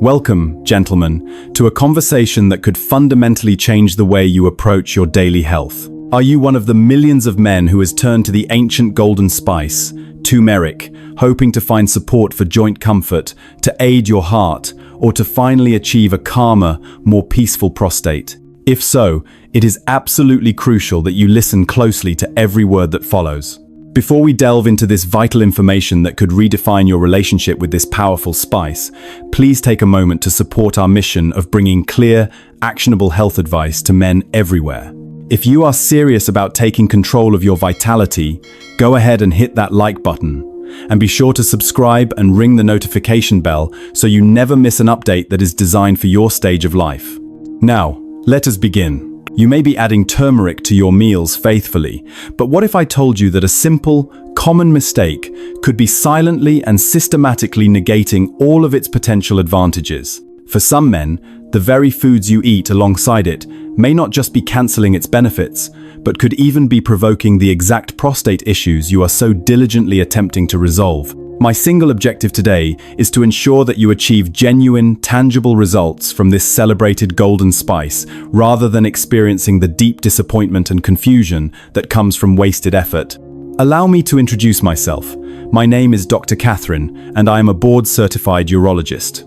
Welcome, gentlemen, to a conversation that could fundamentally change the way you approach your daily health. Are you one of the millions of men who has turned to the ancient golden spice, turmeric, hoping to find support for joint comfort, to aid your heart, or to finally achieve a calmer, more peaceful prostate? If so, it is absolutely crucial that you listen closely to every word that follows. Before we delve into this vital information that could redefine your relationship with this powerful spice, please take a moment to support our mission of bringing clear, actionable health advice to men everywhere. If you are serious about taking control of your vitality, go ahead and hit that like button. And be sure to subscribe and ring the notification bell so you never miss an update that is designed for your stage of life. Now, let us begin. You may be adding turmeric to your meals faithfully, but what if I told you that a simple, common mistake could be silently and systematically negating all of its potential advantages? For some men, the very foods you eat alongside it may not just be cancelling its benefits, but could even be provoking the exact prostate issues you are so diligently attempting to resolve. My single objective today is to ensure that you achieve genuine, tangible results from this celebrated golden spice, rather than experiencing the deep disappointment and confusion that comes from wasted effort. Allow me to introduce myself. My name is Dr. Catherine, and I am a board-certified urologist.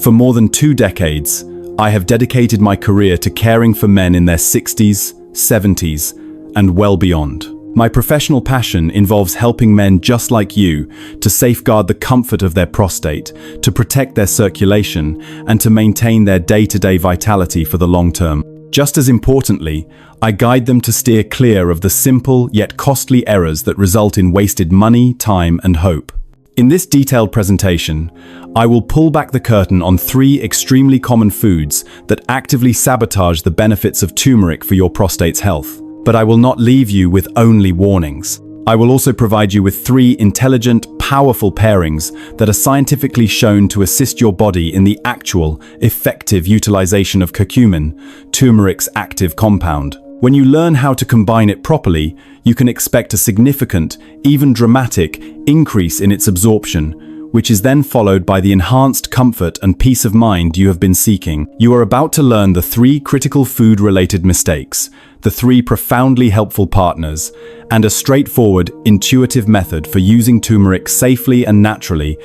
For more than 2 decades, I have dedicated my career to caring for men in their 60s, 70s, and well beyond. My professional passion involves helping men just like you to safeguard the comfort of their prostate, to protect their circulation, and to maintain their day-to-day vitality for the long term. Just as importantly, I guide them to steer clear of the simple yet costly errors that result in wasted money, time, and hope. In this detailed presentation, I will pull back the curtain on 3 extremely common foods that actively sabotage the benefits of turmeric for your prostate's health. But I will not leave you with only warnings. I will also provide you with 3 intelligent, powerful pairings that are scientifically shown to assist your body in the actual, effective utilization of curcumin, turmeric's active compound. When you learn how to combine it properly, you can expect a significant, even dramatic, increase in its absorption, which is then followed by the enhanced comfort and peace of mind you have been seeking. You are about to learn the 3 critical food-related mistakes, the 3 profoundly helpful partners, and a straightforward, intuitive method for using turmeric safely and naturally,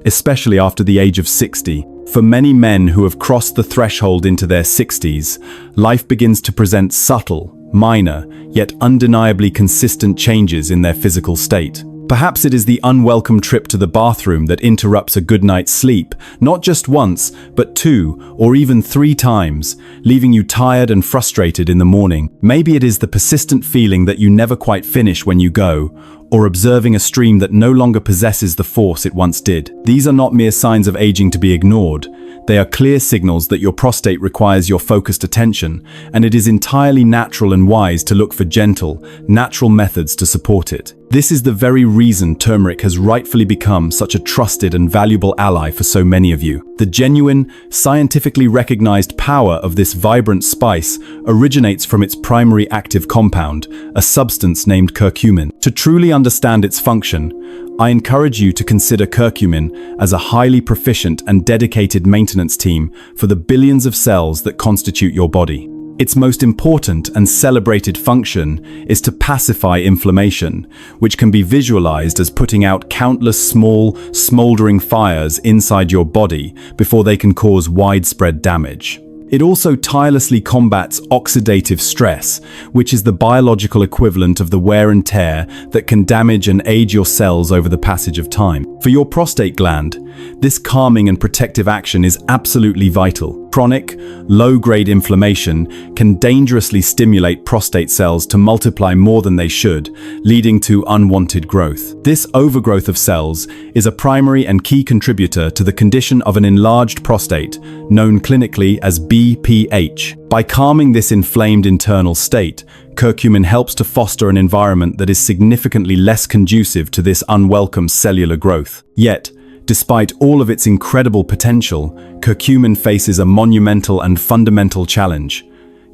especially after the age of 60. For many men who have crossed the threshold into their 60s, life begins to present subtle, minor, yet undeniably consistent changes in their physical state. Perhaps it is the unwelcome trip to the bathroom that interrupts a good night's sleep, not just once, but 2 or even 3 times, leaving you tired and frustrated in the morning. Maybe it is the persistent feeling that you never quite finish when you go, or observing a stream that no longer possesses the force it once did. These are not mere signs of aging to be ignored. They are clear signals that your prostate requires your focused attention, and it is entirely natural and wise to look for gentle, natural methods to support it. This is the very reason turmeric has rightfully become such a trusted and valuable ally for so many of you. The genuine, scientifically recognized power of this vibrant spice originates from its primary active compound, a substance named curcumin. To truly understand its function, I encourage you to consider curcumin as a highly proficient and dedicated maintenance team for the billions of cells that constitute your body. Its most important and celebrated function is to pacify inflammation, which can be visualized as putting out countless small, smoldering fires inside your body before they can cause widespread damage. It also tirelessly combats oxidative stress, which is the biological equivalent of the wear and tear that can damage and age your cells over the passage of time. For your prostate gland, this calming and protective action is absolutely vital. Chronic, low-grade inflammation can dangerously stimulate prostate cells to multiply more than they should, leading to unwanted growth. This overgrowth of cells is a primary and key contributor to the condition of an enlarged prostate, known clinically as BPH. By calming this inflamed internal state, curcumin helps to foster an environment that is significantly less conducive to this unwelcome cellular growth. Yet, despite all of its incredible potential, curcumin faces a monumental and fundamental challenge.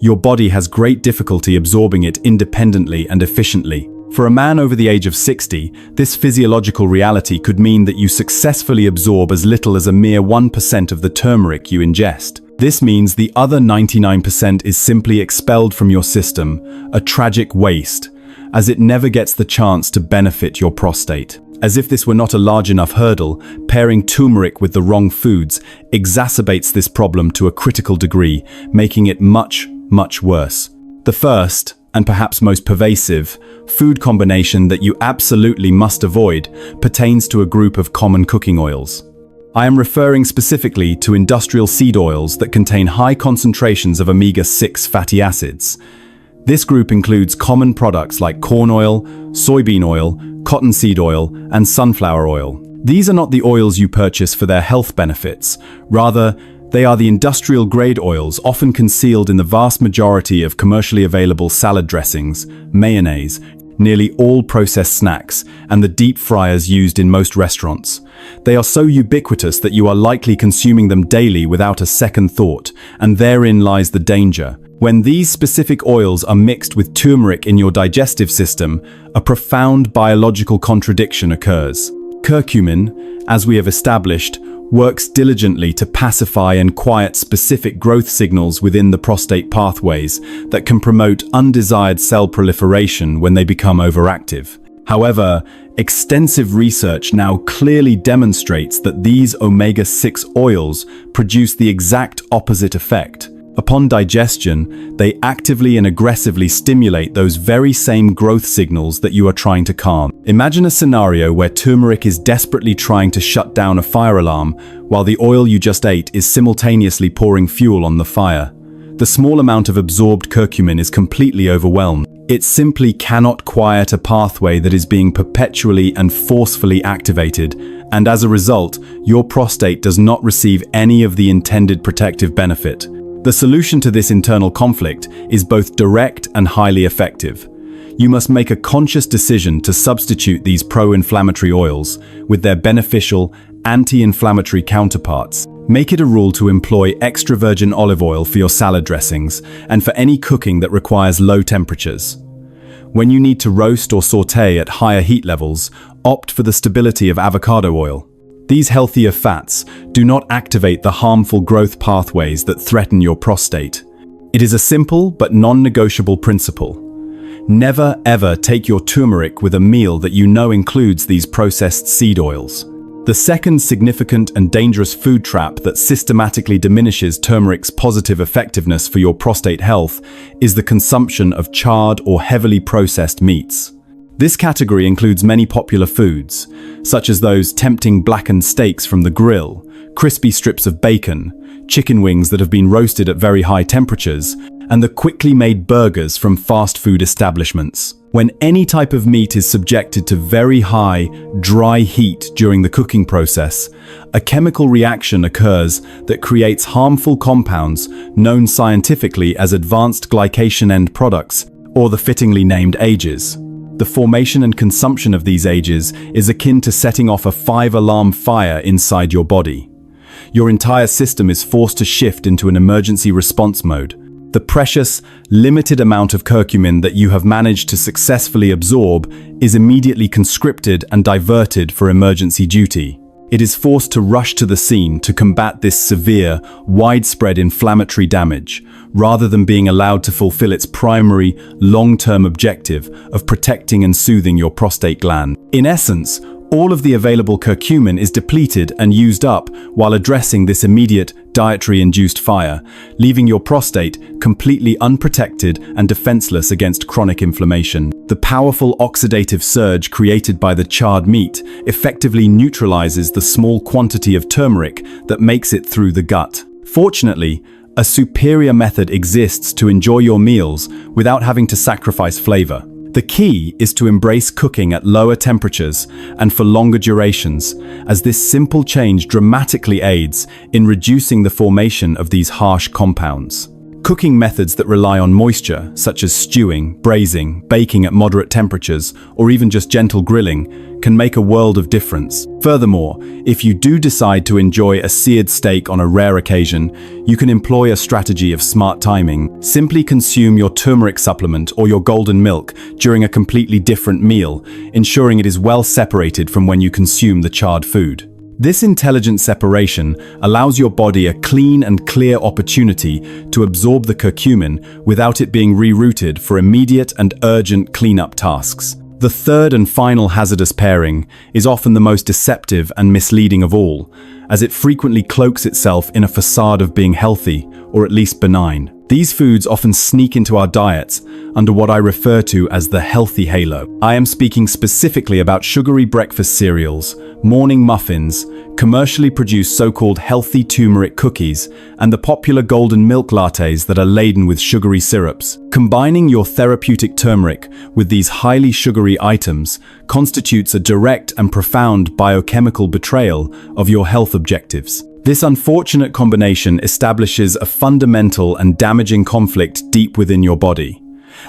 Your body has great difficulty absorbing it independently and efficiently. For a man over the age of 60, this physiological reality could mean that you successfully absorb as little as a mere 1% of the turmeric you ingest. This means the other 99% is simply expelled from your system, a tragic waste, as it never gets the chance to benefit your prostate. As if this were not a large enough hurdle, pairing turmeric with the wrong foods exacerbates this problem to a critical degree, making it much, much worse. The first, and perhaps most pervasive, food combination that you absolutely must avoid pertains to a group of common cooking oils. I am referring specifically to industrial seed oils that contain high concentrations of omega-6 fatty acids. This group includes common products like corn oil, soybean oil, cottonseed oil, and sunflower oil. These are not the oils you purchase for their health benefits. Rather, they are the industrial-grade oils often concealed in the vast majority of commercially available salad dressings, mayonnaise, nearly all processed snacks, and the deep fryers used in most restaurants. They are so ubiquitous that you are likely consuming them daily without a second thought, and therein lies the danger. When these specific oils are mixed with turmeric in your digestive system, a profound biological contradiction occurs. Curcumin, as we have established, works diligently to pacify and quiet specific growth signals within the prostate pathways that can promote undesired cell proliferation when they become overactive. However, extensive research now clearly demonstrates that these omega-6 oils produce the exact opposite effect. Upon digestion, they actively and aggressively stimulate those very same growth signals that you are trying to calm. Imagine a scenario where turmeric is desperately trying to shut down a fire alarm, while the oil you just ate is simultaneously pouring fuel on the fire. The small amount of absorbed curcumin is completely overwhelmed. It simply cannot quiet a pathway that is being perpetually and forcefully activated, and as a result, your prostate does not receive any of the intended protective benefit. The solution to this internal conflict is both direct and highly effective. You must make a conscious decision to substitute these pro-inflammatory oils with their beneficial, anti-inflammatory counterparts. Make it a rule to employ extra virgin olive oil for your salad dressings and for any cooking that requires low temperatures. When you need to roast or sauté at higher heat levels, opt for the stability of avocado oil. These healthier fats do not activate the harmful growth pathways that threaten your prostate. It is a simple but non-negotiable principle. Never ever take your turmeric with a meal that you know includes these processed seed oils. The second significant and dangerous food trap that systematically diminishes turmeric's positive effectiveness for your prostate health is the consumption of charred or heavily processed meats. This category includes many popular foods, such as those tempting blackened steaks from the grill, crispy strips of bacon, chicken wings that have been roasted at very high temperatures, and the quickly made burgers from fast food establishments. When any type of meat is subjected to very high, dry heat during the cooking process, a chemical reaction occurs that creates harmful compounds known scientifically as advanced glycation end products, or the fittingly named AGEs. The formation and consumption of these AGEs is akin to setting off a 5-alarm fire inside your body. Your entire system is forced to shift into an emergency response mode. The precious, limited amount of curcumin that you have managed to successfully absorb is immediately conscripted and diverted for emergency duty. It is forced to rush to the scene to combat this severe, widespread inflammatory damage, rather than being allowed to fulfill its primary, long-term objective of protecting and soothing your prostate gland. In essence, all of the available curcumin is depleted and used up while addressing this immediate, dietary-induced fire, leaving your prostate completely unprotected and defenseless against chronic inflammation. The powerful oxidative surge created by the charred meat effectively neutralizes the small quantity of turmeric that makes it through the gut. Fortunately, a superior method exists to enjoy your meals without having to sacrifice flavor. The key is to embrace cooking at lower temperatures and for longer durations, as this simple change dramatically aids in reducing the formation of these harsh compounds. Cooking methods that rely on moisture, such as stewing, braising, baking at moderate temperatures, or even just gentle grilling, can make a world of difference. Furthermore, if you do decide to enjoy a seared steak on a rare occasion, you can employ a strategy of smart timing. Simply consume your turmeric supplement or your golden milk during a completely different meal, ensuring it is well separated from when you consume the charred food. This intelligent separation allows your body a clean and clear opportunity to absorb the curcumin without it being rerouted for immediate and urgent cleanup tasks. The third and final hazardous pairing is often the most deceptive and misleading of all, as it frequently cloaks itself in a facade of being healthy, or at least benign. These foods often sneak into our diets under what I refer to as the healthy halo. I am speaking specifically about sugary breakfast cereals, morning muffins, commercially produced so-called healthy turmeric cookies, and the popular golden milk lattes that are laden with sugary syrups. Combining your therapeutic turmeric with these highly sugary items constitutes a direct and profound biochemical betrayal of your health objectives. This unfortunate combination establishes a fundamental and damaging conflict deep within your body.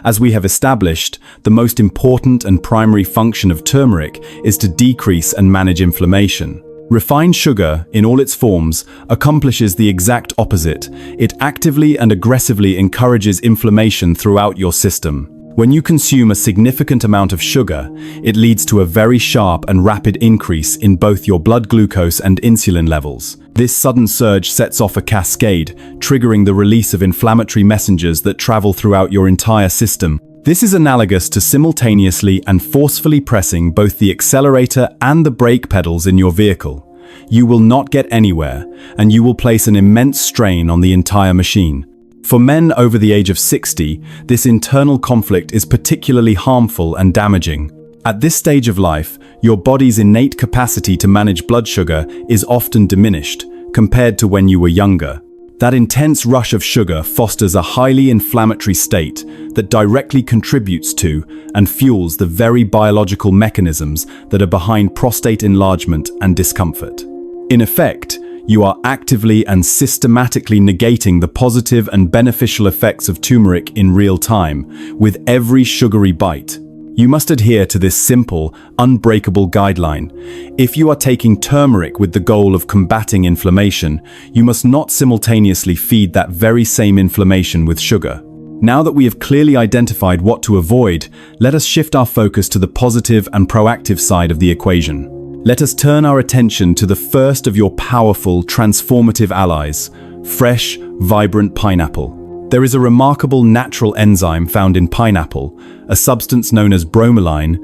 As we have established, the most important and primary function of turmeric is to decrease and manage inflammation. Refined sugar, in all its forms, accomplishes the exact opposite. It actively and aggressively encourages inflammation throughout your system. When you consume a significant amount of sugar, it leads to a very sharp and rapid increase in both your blood glucose and insulin levels. This sudden surge sets off a cascade, triggering the release of inflammatory messengers that travel throughout your entire system. This is analogous to simultaneously and forcefully pressing both the accelerator and the brake pedals in your vehicle. You will not get anywhere, and you will place an immense strain on the entire machine. For men over the age of 60, this internal conflict is particularly harmful and damaging. At this stage of life, your body's innate capacity to manage blood sugar is often diminished, compared to when you were younger. That intense rush of sugar fosters a highly inflammatory state that directly contributes to and fuels the very biological mechanisms that are behind prostate enlargement and discomfort. In effect, you are actively and systematically negating the positive and beneficial effects of turmeric in real time with every sugary bite. You must adhere to this simple, unbreakable guideline. If you are taking turmeric with the goal of combating inflammation, you must not simultaneously feed that very same inflammation with sugar. Now that we have clearly identified what to avoid, let us shift our focus to the positive and proactive side of the equation. Let us turn our attention to the first of your powerful, transformative allies, fresh, vibrant pineapple. There is a remarkable natural enzyme found in pineapple, a substance known as bromelain,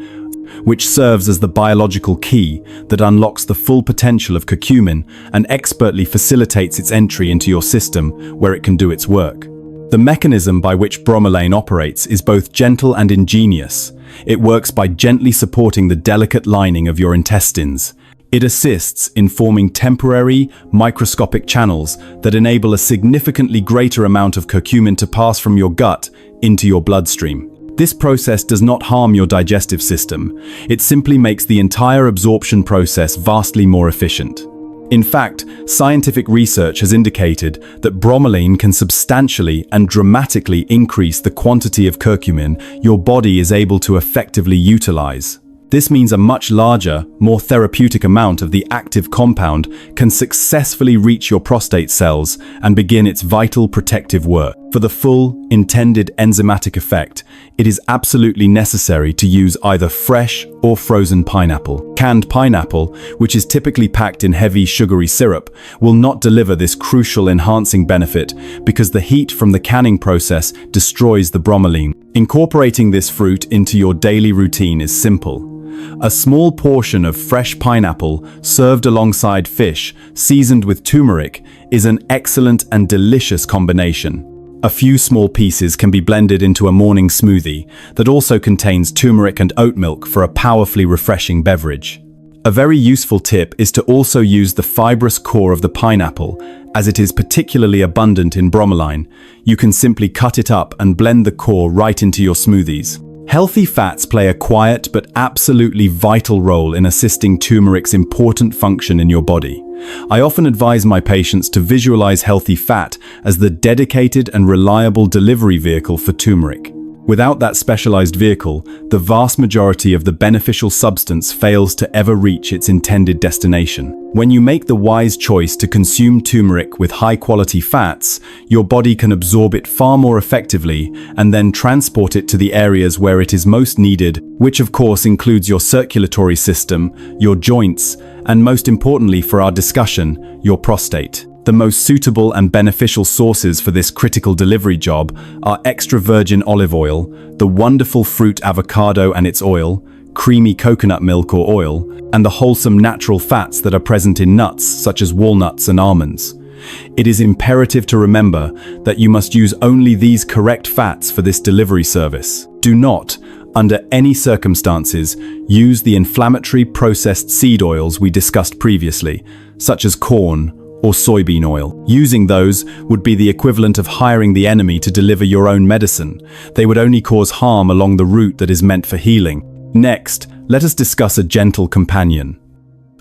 which serves as the biological key that unlocks the full potential of curcumin and expertly facilitates its entry into your system where it can do its work. The mechanism by which bromelain operates is both gentle and ingenious. It works by gently supporting the delicate lining of your intestines. It assists in forming temporary, microscopic channels that enable a significantly greater amount of curcumin to pass from your gut into your bloodstream. This process does not harm your digestive system. It simply makes the entire absorption process vastly more efficient. In fact, scientific research has indicated that bromelain can substantially and dramatically increase the quantity of curcumin your body is able to effectively utilize. This means a much larger, more therapeutic amount of the active compound can successfully reach your prostate cells and begin its vital protective work. For the full, intended enzymatic effect, it is absolutely necessary to use either fresh or frozen pineapple. Canned pineapple, which is typically packed in heavy sugary syrup, will not deliver this crucial enhancing benefit because the heat from the canning process destroys the bromelain. Incorporating this fruit into your daily routine is simple. A small portion of fresh pineapple served alongside fish seasoned with turmeric is an excellent and delicious combination. A few small pieces can be blended into a morning smoothie that also contains turmeric and oat milk for a powerfully refreshing beverage. A very useful tip is to also use the fibrous core of the pineapple, as it is particularly abundant in bromelain. You can simply cut it up and blend the core right into your smoothies. Healthy fats play a quiet but absolutely vital role in assisting turmeric's important function in your body. I often advise my patients to visualize healthy fat as the dedicated and reliable delivery vehicle for turmeric. Without that specialized vehicle, the vast majority of the beneficial substance fails to ever reach its intended destination. When you make the wise choice to consume turmeric with high-quality fats, your body can absorb it far more effectively and then transport it to the areas where it is most needed, which of course includes your circulatory system, your joints, and most importantly for our discussion, your prostate. The most suitable and beneficial sources for this critical delivery job are extra virgin olive oil, the wonderful fruit avocado and its oil, creamy coconut milk or oil, and the wholesome natural fats that are present in nuts such as walnuts and almonds. It is imperative to remember that you must use only these correct fats for this delivery service. Do not, under any circumstances, use the inflammatory processed seed oils we discussed previously, such as corn or soybean oil. Using those would be the equivalent of hiring the enemy to deliver your own medicine. They would only cause harm along the route that is meant for healing. Next, let us discuss a gentle companion.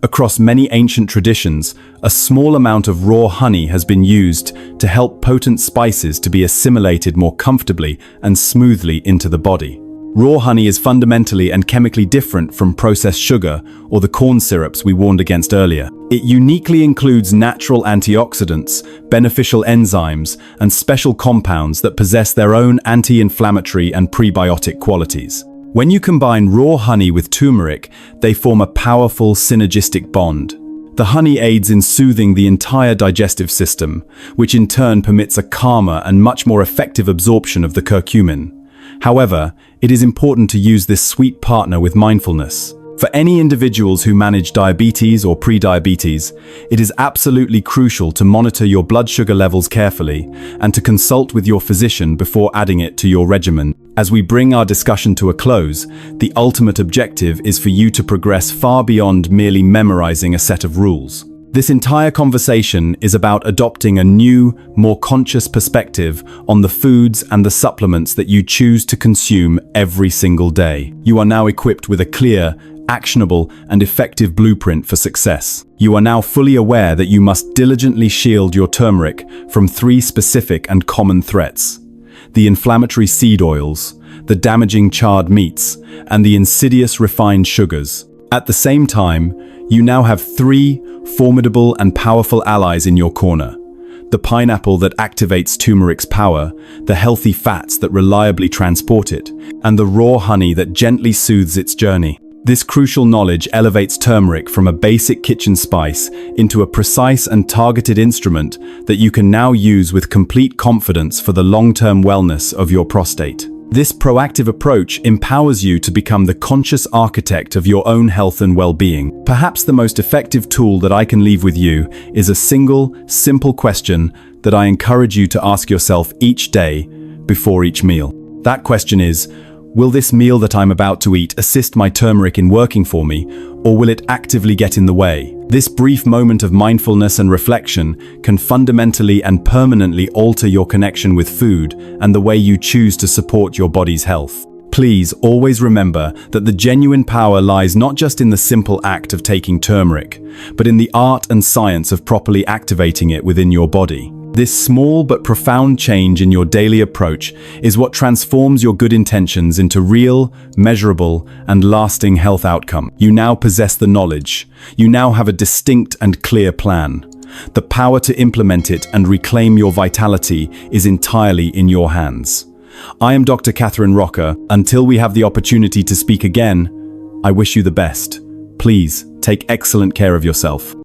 Across many ancient traditions, a small amount of raw honey has been used to help potent spices to be assimilated more comfortably and smoothly into the body. Raw honey is fundamentally and chemically different from processed sugar or the corn syrups we warned against earlier. It uniquely includes natural antioxidants, beneficial enzymes, and special compounds that possess their own anti-inflammatory and prebiotic qualities. When you combine raw honey with turmeric, they form a powerful synergistic bond. The honey aids in soothing the entire digestive system, which in turn permits a calmer and much more effective absorption of the curcumin. However, it is important to use this sweet partner with mindfulness. For any individuals who manage diabetes or pre-diabetes, it is absolutely crucial to monitor your blood sugar levels carefully and to consult with your physician before adding it to your regimen. As we bring our discussion to a close, the ultimate objective is for you to progress far beyond merely memorizing a set of rules. This entire conversation is about adopting a new, more conscious perspective on the foods and the supplements that you choose to consume every single day. You are now equipped with a clear, actionable, and effective blueprint for success. You are now fully aware that you must diligently shield your turmeric from 3 specific and common threats: the inflammatory seed oils, the damaging charred meats, and the insidious refined sugars. At the same time, you now have 3 formidable and powerful allies in your corner: the pineapple that activates turmeric's power, the healthy fats that reliably transport it, and the raw honey that gently soothes its journey. This crucial knowledge elevates turmeric from a basic kitchen spice into a precise and targeted instrument that you can now use with complete confidence for the long-term wellness of your prostate. This proactive approach empowers you to become the conscious architect of your own health and well-being. Perhaps the most effective tool that I can leave with you is a single, simple question that I encourage you to ask yourself each day before each meal. That question is, will this meal that I'm about to eat assist my turmeric in working for me, or will it actively get in the way? This brief moment of mindfulness and reflection can fundamentally and permanently alter your connection with food and the way you choose to support your body's health. Please always remember that the genuine power lies not just in the simple act of taking turmeric, but in the art and science of properly activating it within your body. This small but profound change in your daily approach is what transforms your good intentions into real, measurable, and lasting health outcome. You now possess the knowledge. You now have a distinct and clear plan. The power to implement it and reclaim your vitality is entirely in your hands. I am Dr. Catherine Rocker. Until we have the opportunity to speak again, I wish you the best. Please take excellent care of yourself.